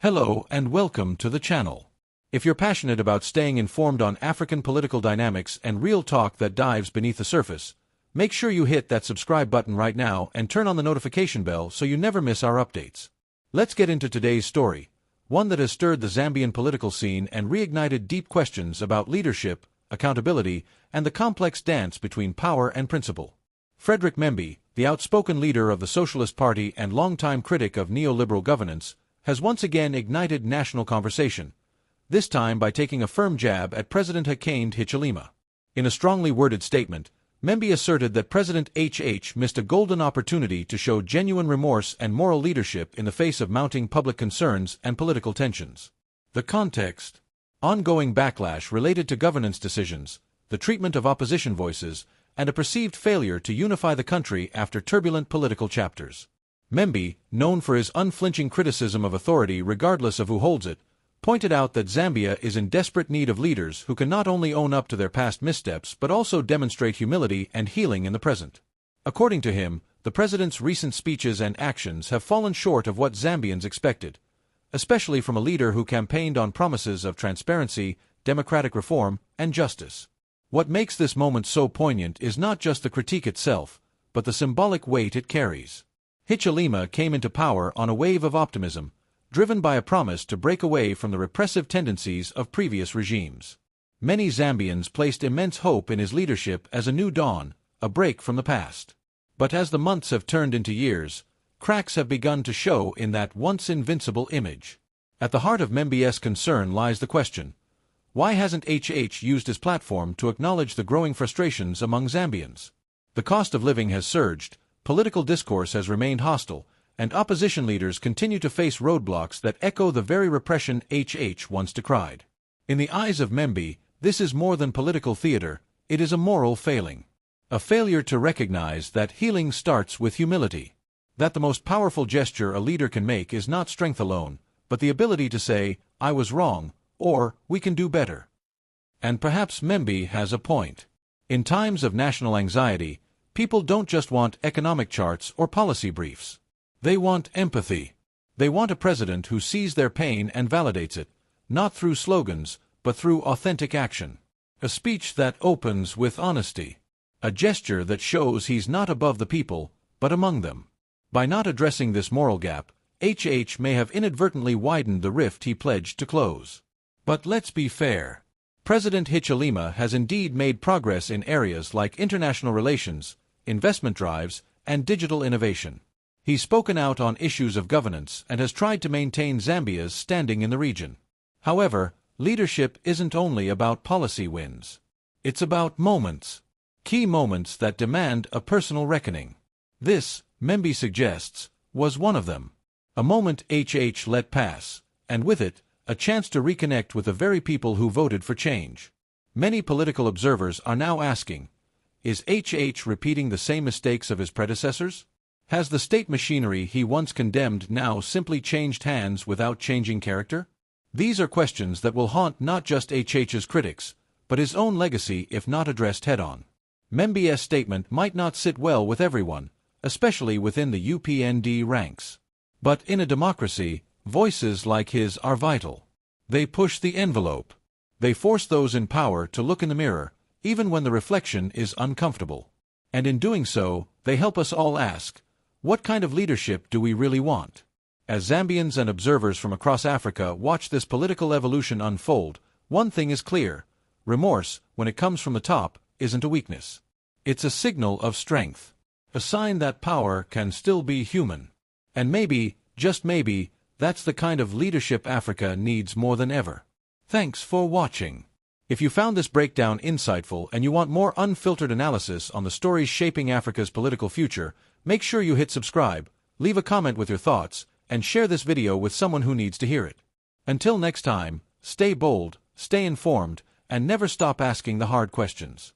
Hello and welcome to the channel. If you're passionate about staying informed on African political dynamics and real talk that dives beneath the surface, make sure you hit that subscribe button right now and turn on the notification bell so you never miss our updates. Let's get into today's story, one that has stirred the Zambian political scene and reignited deep questions about leadership, accountability, and the complex dance between power and principle. Frederick Membe, the outspoken leader of the Socialist Party and longtime critic of neoliberal governance, has once again ignited national conversation, this time by taking a firm jab at President Hakainde Hichilema. In a strongly worded statement, Membe asserted that President HH missed a golden opportunity to show genuine remorse and moral leadership in the face of mounting public concerns and political tensions. The context: ongoing backlash related to governance decisions, the treatment of opposition voices, and a perceived failure to unify the country after turbulent political chapters. Membe, known for his unflinching criticism of authority regardless of who holds it, pointed out that Zambia is in desperate need of leaders who can not only own up to their past missteps but also demonstrate humility and healing in the present. According to him, the president's recent speeches and actions have fallen short of what Zambians expected, especially from a leader who campaigned on promises of transparency, democratic reform, and justice. What makes this moment so poignant is not just the critique itself, but the symbolic weight it carries. Hichilema came into power on a wave of optimism, driven by a promise to break away from the repressive tendencies of previous regimes. Many Zambians placed immense hope in his leadership as a new dawn, a break from the past. But as the months have turned into years, cracks have begun to show in that once invincible image. At the heart of Membe's concern lies the question: why hasn't HH used his platform to acknowledge the growing frustrations among Zambians? The cost of living has surged, political discourse has remained hostile, and opposition leaders continue to face roadblocks that echo the very repression HH once decried. In the eyes of Membe, this is more than political theater, it is a moral failing. A failure to recognize that healing starts with humility. That the most powerful gesture a leader can make is not strength alone, but the ability to say, "I was wrong," or "we can do better." And perhaps Membe has a point. In times of national anxiety, people don't just want economic charts or policy briefs. They want empathy. They want a president who sees their pain and validates it, not through slogans, but through authentic action. A speech that opens with honesty. A gesture that shows he's not above the people, but among them. By not addressing this moral gap, HH may have inadvertently widened the rift he pledged to close. But let's be fair. President Hichilema has indeed made progress in areas like international relations, investment drives, and digital innovation. He's spoken out on issues of governance and has tried to maintain Zambia's standing in the region. However, leadership isn't only about policy wins. It's about moments. Key moments that demand a personal reckoning. This, Membe suggests, was one of them. A moment HH let pass, and with it, a chance to reconnect with the very people who voted for change. Many political observers are now asking, is HH repeating the same mistakes of his predecessors? Has the state machinery he once condemned now simply changed hands without changing character? These are questions that will haunt not just HH's critics, but his own legacy if not addressed head-on. Membe's statement might not sit well with everyone, especially within the UPND ranks. But in a democracy, voices like his are vital. They push the envelope. They force those in power to look in the mirror, even when the reflection is uncomfortable. And in doing so, they help us all ask, what kind of leadership do we really want? As Zambians and observers from across Africa watch this political evolution unfold, one thing is clear: remorse, when it comes from the top, isn't a weakness. It's a signal of strength. A sign that power can still be human. And maybe, just maybe, that's the kind of leadership Africa needs more than ever. Thanks for watching. If you found this breakdown insightful and you want more unfiltered analysis on the stories shaping Africa's political future, make sure you hit subscribe, leave a comment with your thoughts, and share this video with someone who needs to hear it. Until next time, stay bold, stay informed, and never stop asking the hard questions.